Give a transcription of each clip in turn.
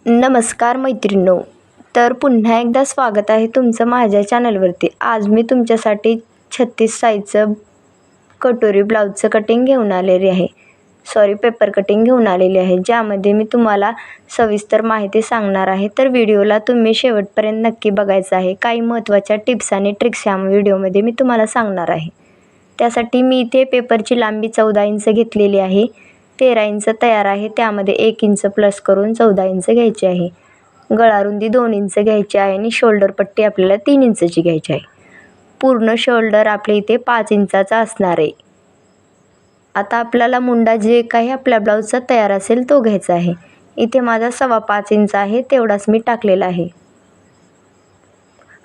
नमस्कार मैत्रिणींनो. तर पुन्हा एकदा स्वागत आहे तुमचं माझ्या चॅनलवरती. आज मी तुमच्यासाठी 36 साईजचं कटोरी ब्लाऊजचं कटिंग घेऊन आलेली आहे. पेपर कटिंग घेऊन आलेली आहे, ज्यामध्ये मी तुम्हाला सविस्तर माहिती सांगणार आहे. तर व्हिडिओला तुम्ही शेवटपर्यंत नक्की बघायचं आहे. काही महत्त्वाच्या टिप्स आणि ट्रिक्स ह्या व्हिडिओमध्ये मी तुम्हाला सांगणार आहे. त्यासाठी मी इथे पेपरची लांबी 14 इंच घेतलेली आहे. 13 इंच तयार आहे, त्यामध्ये 1 इंच प्लस करून 14 इंच घ्यायची आहे. गळारुंदी 2 इंच घ्यायची आहे आणि शोल्डर पट्टी आपल्याला 3 इंचची घ्यायची आहे. पूर्ण शोल्डर आपल्या इथे 5 इंचाचा असणार आहे. आता आपल्याला मुंडा जे काही आपल्या ब्लाऊजचा तयार असेल तो घ्यायचा आहे. इथे माझा 5.25 इंच आहे, तेवढाच मी टाकलेला आहे.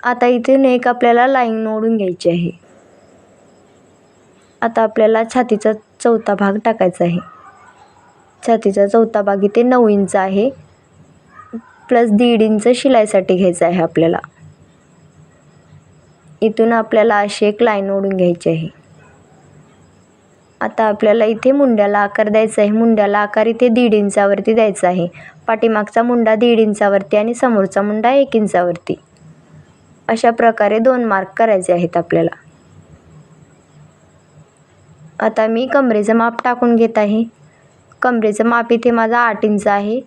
आता इथून एक आपल्याला लाईन ओढून घ्यायची आहे. आता आपल्याला छातीचा चौथा भाग टाकायचा आहे. छातीचा चौथा भाग इथे 9 इंच आहे, प्लस 1.5 इंच शिलाईसाठी घ्यायचं आहे आपल्याला. इथून आपल्याला अशी एक लाईन ओढून घ्यायची आहे. आता आपल्याला इथे मुंड्याला आकार द्यायचा आहे. मुंड्याला आकार इथे 1.5 इंचावरती द्यायचा आहे. पाठीमागचा मुंडा 1.5 इंचावरती आणि समोरचा मुंडा 1 इंचावरती. अशा प्रकारे 2 मार्क करायचे आहेत आपल्याला. आता मी कमरेचं माप टाकून घेत आहे. कमरेचं माप इथे माझा 8 इंच आहे,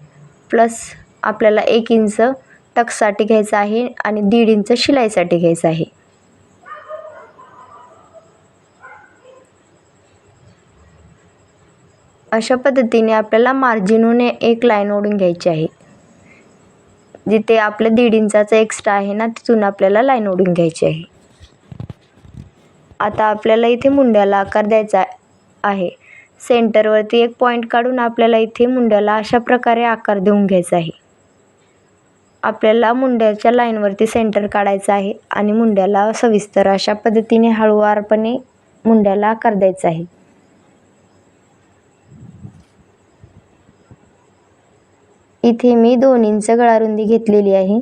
प्लस आपल्याला 1 इंच टक्ससाठी घ्यायचं आहे आणि 1.5 इंच शिलाईसाठी घ्यायचं आहे. अशा पद्धतीने आपल्याला मार्जिनहून एक लाईन ओढून घ्यायची आहे. जिथे आपलं 1.5 इंचाचं एक्स्ट्रा आहे ना, तिथून आपल्याला लाईन ओढून घ्यायची आहे. आता आपल्याला इथे मुंड्याला आकार द्यायचा आहे. सेंटरवरती एक पॉईंट काढून आपल्याला इथे मुंड्याला अशा प्रकारे आकार देऊन घ्यायचा आहे. आपल्याला मुंड्याच्या लाईनवरती सेंटर काढायचं आहे आणि मुंड्याला सविस्तर अशा पद्धतीने हळूवारपणे मुंड्याला आकार द्यायचा आहे. इथे मी 2 इंच गळारुंदी घेतलेली आहे.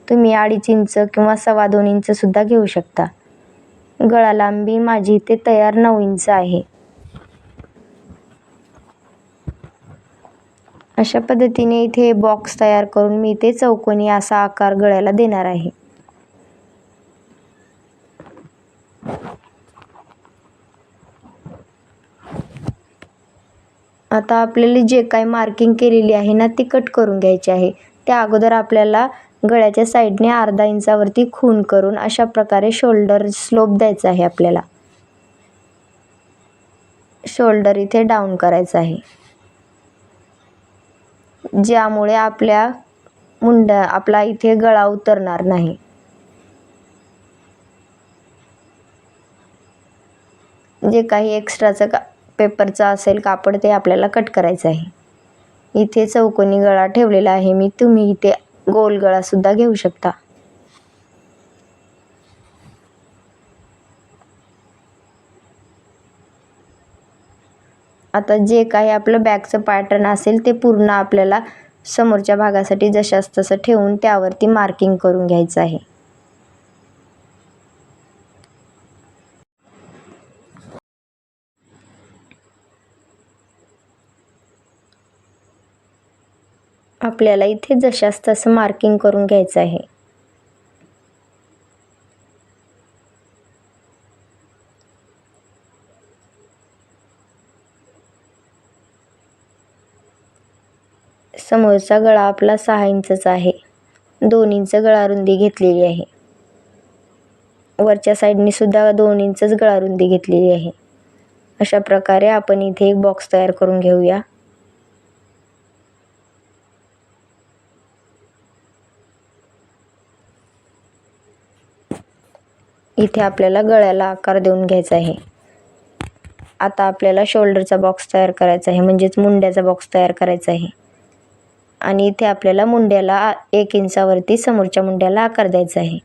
तुम्ही 2.5 इंच किंवा 2.25 इंच सुद्धा घेऊ शकता. गळा लांबी माझी इथे तयार 9 इंच आहे. अशा पद्धतीने इथे बॉक्स तयार करून मी इथे चौकोनी असा आकार गळ्याला देणार आहे. आता आपल्याला जे काही मार्किंग केलेली आहे ना, ती कट करून घ्यायची आहे. त्या अगोदर आपल्याला गळ्याच्या साईडने अर्धा इंचावरती खून करून अशा प्रकारे शोल्डर स्लोप द्यायचा आहे आपल्याला. शोल्डर इथे डाऊन करायचं आहे, ज्यामुळे आपला इथे गळा उतरणार नाही. जे काही एक्स्ट्राचं पेपरचं असेल कापड ते आपल्याला कट करायचं आहे. इथे चौकोनी गळा ठेवलेला आहे मी. तुम्ही इथे गोल गळा सुद्धा घेऊ शकता. आता जे काही आपलं बॅकचं पॅटर्न असेल ते पूर्ण आपल्याला समोरच्या भागासाठी जशास तसं ठेवून त्यावरती मार्किंग करून घ्यायचं आहे. आपल्याला इथे जशास तसं मार्किंग करून घ्यायचं आहे. समोरचा गळा आपला 6 इंचचा आहे. 2 इंच गळारुंदी घेतलेली आहे. वरच्या साईडने सुद्धा 2 इंचच गळारुंदी घेतलेली आहे. अशा प्रकारे आपण इथे एक बॉक्स तयार करून घेऊया. इथे आपल्याला गळ्याला आकार देऊन घ्यायचा आहे. आता आपल्याला शोल्डरचा बॉक्स तयार करायचा आहे, म्हणजेच मुंड्याचा बॉक्स तयार करायचा आहे. आणि इथे आपल्याला मुंड्याला 1 इंचावरती समोरच्या मुंड्याला आकार द्यायचा आहे.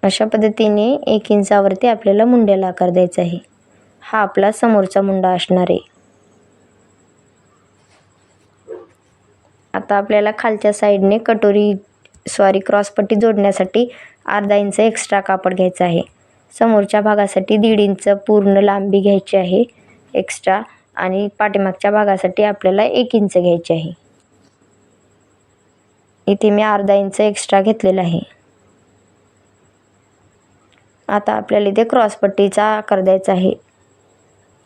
अशा पद्धतीने 1 इंचावरती आपल्याला मुंड्याला आकार द्यायचा आहे. हा आपला समोरचा मुंडा असणार आहे. आता आपल्याला खालच्या साईडने क्रॉसपट्टी जोडण्यासाठी अर्धा इंच एक्स्ट्रा कापड घ्यायचं आहे. समोरच्या भागासाठी 1.5 इंच पूर्ण लांबी घ्यायची आहे एक्स्ट्रा आणि पाठीमागच्या भागासाठी आपल्याला 1 इंच घ्यायचे आहे. इथे मी अर्धा इंच एक्स्ट्रा घेतलेला आहे. आता आपल्याला इथे क्रॉसपट्टीचा आकार द्यायचा आहे.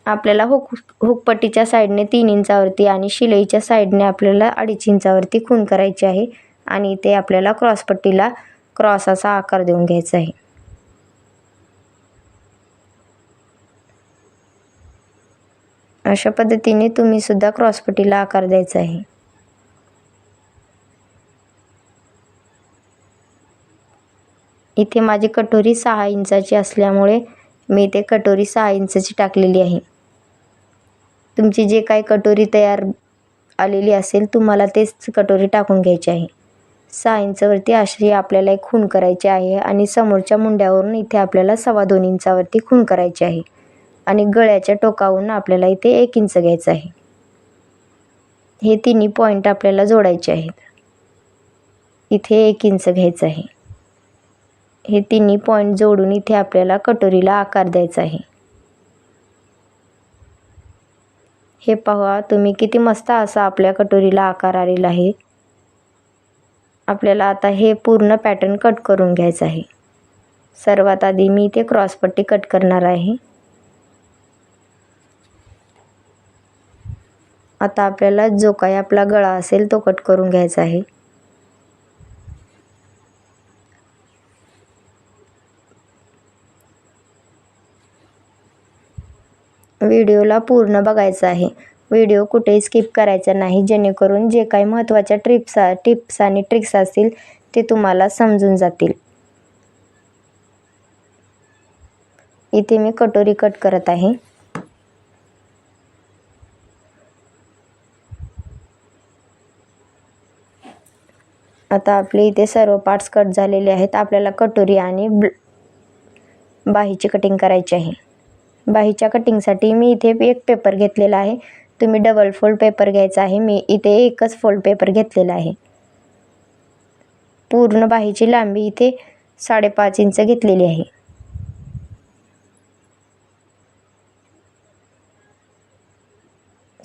आपल्याला हुकपट्टीच्या साईडने 3 इंचावरती आणि शिलाईच्या साईडने आपल्याला 2.5 इंचावरती खूण करायची आहे आणि इथे आपल्याला क्रॉसपट्टीला क्रॉस असा आकार देऊन घ्यायचा आहे. अशा पद्धतीने तुम्ही सुद्धा क्रॉसपट्टीला आकार द्यायचा आहे. इथे माझी कटोरी 6 इंचाची असल्यामुळे मी इथे कटोरी 6 इंचाची टाकलेली आहे. तुमची जे काही कटोरी तयार आलेली असेल तुम्हाला तेच कटोरी टाकून घ्यायची आहे. 6 इंचावरती अशी आपल्याला एक खूण करायची आहे आणि समोरच्या मुंड्यावरून इथे आपल्याला 2.25 इंचावरती खूण करायची आहे आणि गळ्याच्या टोकावरून आपल्याला इथे 1 इंच घ्यायचं आहे. हे तिन्ही पॉईंट आपल्याला जोडायचे आहेत. इथे 1 इंच घ्यायचं आहे. हे तिन्ही पॉईंट जोडून इथे आपल्याला कटोरीला आकार द्यायचा आहे. हे पहा तुम्ही किती मस्त असा आपल्या कटोरीला आकार आलेला आहे. आपल्याला आता हे पूर्ण पॅटर्न कट करून घ्यायचं आहे. सर्वात आधी मी इथे क्रॉसपट्टी कट करणार आहे. आता आपल्याला जो काही आपला गळा असेल तो कट करून घ्यायचा आहे. व्हिडिओला पूर्ण बघायचा आहे. व्हिडिओ कुठेही स्किप करायचा नाही, जेणेकरून जे काही महत्त्वाच्या टिप्स आणि ट्रिक्स असतील ते तुम्हाला समजून जातील. इथे मी कटोरी कट करत आहे. आता आपले इथे सर्व पार्ट्स कट झालेले आहेत. आपल्याला कटोरी आणि बाहीची कटिंग करायची आहे. बाहीच्या कटिंगसाठी मी इथे एक पेपर घेतलेला आहे. तुम्ही डबल फोल्ड पेपर घ्यायचा आहे. मी इथे एकच फोल्ड पेपर घेतलेला आहे. पूर्ण बाहीची लांबी इथे 5.5 इंच घेतलेली आहे.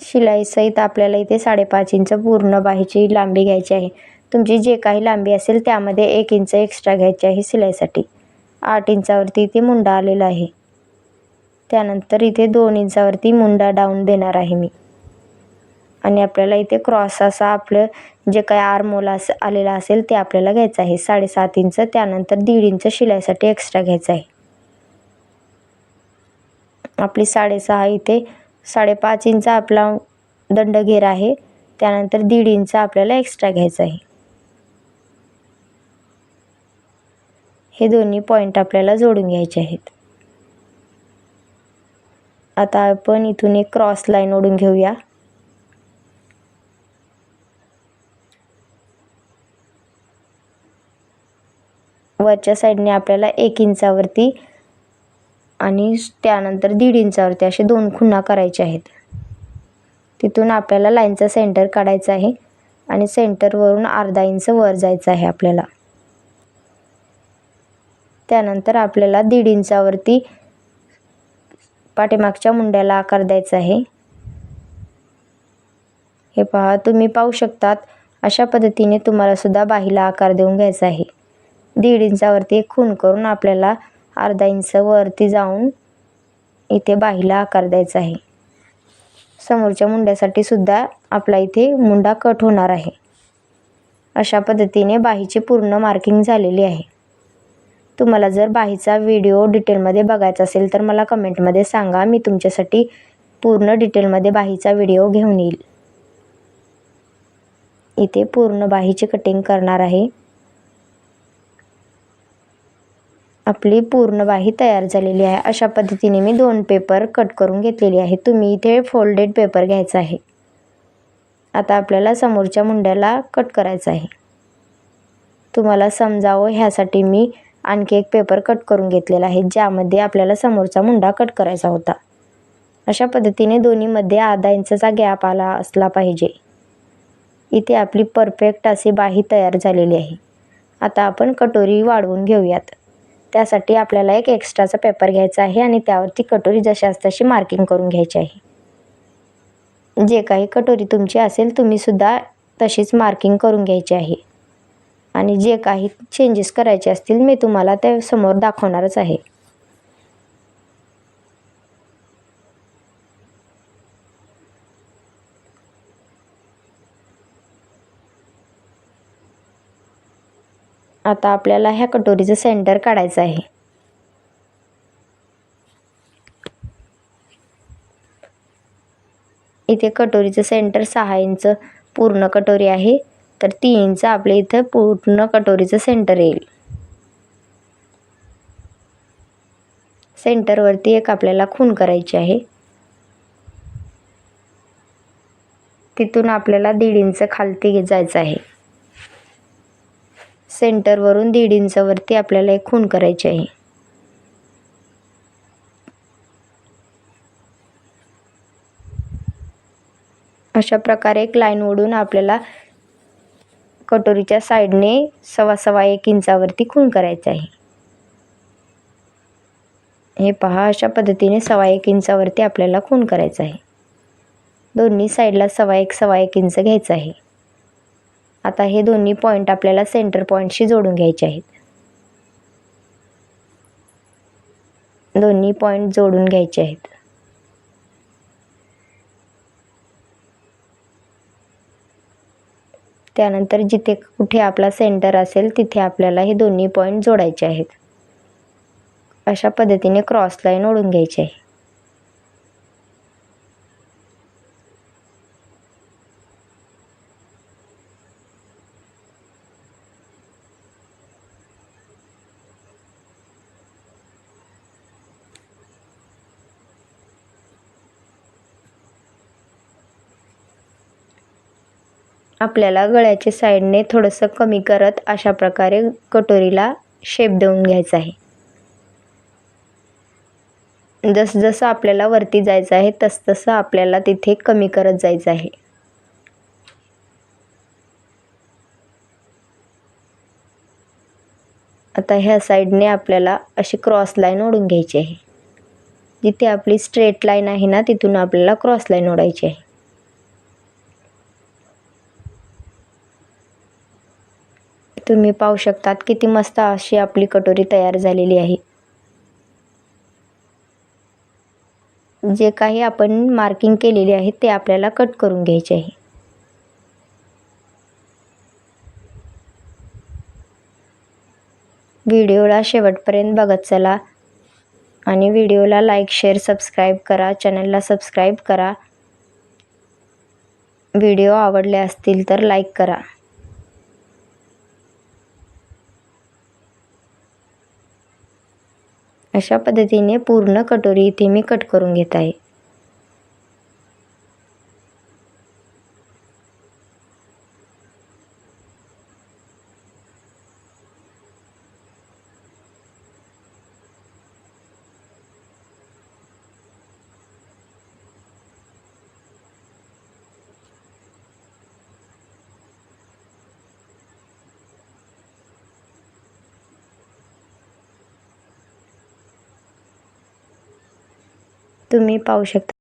शिलाई सहित आपल्याला इथे 5.5 इंच पूर्ण बाहीची लांबी घ्यायची आहे. तुमची जे काही लांबी असेल त्यामध्ये 1 इंच एक्स्ट्रा घ्यायची आहे शिलाईसाठी. 8 इंचावरती इथे मुंडा आलेला आहे. त्यानंतर इथे 2 इंचावरती मुंडा डाऊन देणार आहे मी आणि आपल्याला इथे क्रॉस असा आपलं जे काही आर्महोल आलेला असेल ते आपल्याला घ्यायचं आहे 7.5 इंच. त्यानंतर 1.5 इंच शिलाईसाठी एक्स्ट्रा घ्यायचं आहे. आपली 6.5 इथे 5.5 इंच आपला दंडघेर आहे. त्यानंतर 1.5 इंच आपल्याला एक्स्ट्रा घ्यायचं आहे. हे दोन्ही पॉईंट आपल्याला जोडून घ्यायचे आहेत. आता आपण इथून एक क्रॉस लाईन ओढून घेऊया. वरच्या साईडने आपल्याला 1 इंचावरती आणि त्यानंतर 1.5 इंचावरती असे 2 खुणा करायचे आहेत. तिथून आपल्याला लाईनचा सेंटर काढायचा आहे आणि सेंटरवरून अर्धा इंच वर जायचं आहे आपल्याला. त्यानंतर आपल्याला 1.5 इंचावरती पाठीमागच्या मुंड्याला आकार द्यायचा आहे. हे पहा तुम्ही पाहू शकतात अशा पद्धतीने तुम्हाला सुद्धा बाहीला आकार देऊन घ्यायचा आहे. 1.5 इंचावरती एक खूण करून आपल्याला अर्धा इंच वरती जाऊन इथे बाहीला आकार द्यायचा आहे. समोरच्या मुंड्यासाठी सुद्धा आपला इथे मुंडा कट होणार आहे. अशा पद्धतीने बाहीची पूर्ण मार्किंग झालेली आहे. तुम्हाला जर बाहीचा व्हिडिओ डिटेलमध्ये बघायचा असेल तर मला कमेंटमध्ये सांगा. मी तुमच्यासाठी पूर्ण डिटेलमध्ये बाहीचा व्हिडिओ घेऊन येईल. इथे पूर्ण बाहीची कटिंग करणार आहे. आपली पूर्ण बाही तयार झालेली आहे. अशा पद्धतीने मी 2 पेपर कट करून घेतलेले आहे. तुम्ही इथे फोल्डेड पेपर घ्यायचा आहे. आता आपल्याला समोरच्या मुंड्याला कट करायचं आहे. तुम्हाला समजावं ह्यासाठी मी आणखी एक पेपर कट करून घेतलेला आहे, ज्यामध्ये आपल्याला समोरचा मुंडा कट करायचा होता. अशा पद्धतीने दोन्हीमध्ये अर्धा इंचचा गॅप असला पाहिजे. इथे आपली परफेक्ट अशी बाही तयार झालेली आहे. आता आपण कटोरी वाढवून घेऊयात. त्यासाठी आपल्याला एक एक्स्ट्राचा पेपर घ्यायचा आहे आणि त्यावरती कटोरी जशास तशी मार्किंग करून घ्यायची आहे. जे काही कटोरी तुमची असेल तुम्हीसुद्धा तशीच मार्किंग करून घ्यायची आहे. आणि जे काही चेंजेस करायचे असतील मी तुम्हाला त्या समोर दाखवणारच आहे. आता आपल्याला ह्या कटोरीचं सेंटर काढायचं आहे. इथे कटोरीचं सेंटर 6 इंच पूर्ण कटोरी आहे, तर 3 इंच आपल्या इथं पूर्ण कटोरीचं सेंटर येईल. सेंटरवरती एक आपल्याला खूण करायची आहे. तिथून आपल्याला 1.5 इंच खालती जायचं आहे. सेंटरवरून 1.5 इंचावरती आपल्याला एक खूण करायची आहे. अशा प्रकारे एक लाईन ओढून आपल्याला कटोरीच्या साईडने 1.25 इंचावरती खूण करायचं आहे. हे पहा, अशा पद्धतीने 1.25 इंचावरती आपल्याला खूण करायचं आहे. दोन्ही साईडला 1.25 इंच घ्यायचं आहे. आता हे दोन्ही पॉईंट आपल्याला सेंटर पॉईंटशी जोडून घ्यायचे आहेत. दोन्ही पॉईंट जोडून घ्यायचे आहेत. त्यानंतर जिथे कुठे आपला सेंटर असेल तिथे आपल्याला हे दोन्ही पॉईंट जोडायचे आहेत. अशा पद्धतीने क्रॉस लाईन ओढून घ्यायची आहे. आपल्याला गळ्याच्या साईडने थोडंसं कमी करत अशा प्रकारे कटोरीला शेप देऊन घ्यायचा आहे. जसं आपल्याला वरती जायचं आहे तसं आपल्याला तिथे कमी करत जायचं आहे. आता ह्या साईडने आपल्याला अशी क्रॉस लाईन ओढून घ्यायची आहे. जिथे आपली स्ट्रेट लाईन आहे ना तिथून आपल्याला क्रॉस लाईन ओढायची आहे. तुम्ही पाहू शकतात किती मस्त अशी आपली कटोरी तयार झालेली आहे. जे काही आपण मार्किंग केलेले आहे ते आपल्याला कट करून घ्यायचे आहे. व्हिडिओला शेवटपर्यंत बघत चला आणि व्हिडिओला लाईक, शेअर, सबस्क्राईब करा. चॅनलला सबस्क्राईब करा. व्हिडिओ आवडले असतील तर लाईक करा. अशा पद्धतीने पूर्ण कटोरी इथे मी कट करून घेत आहे. तुम्ही पाहू शकता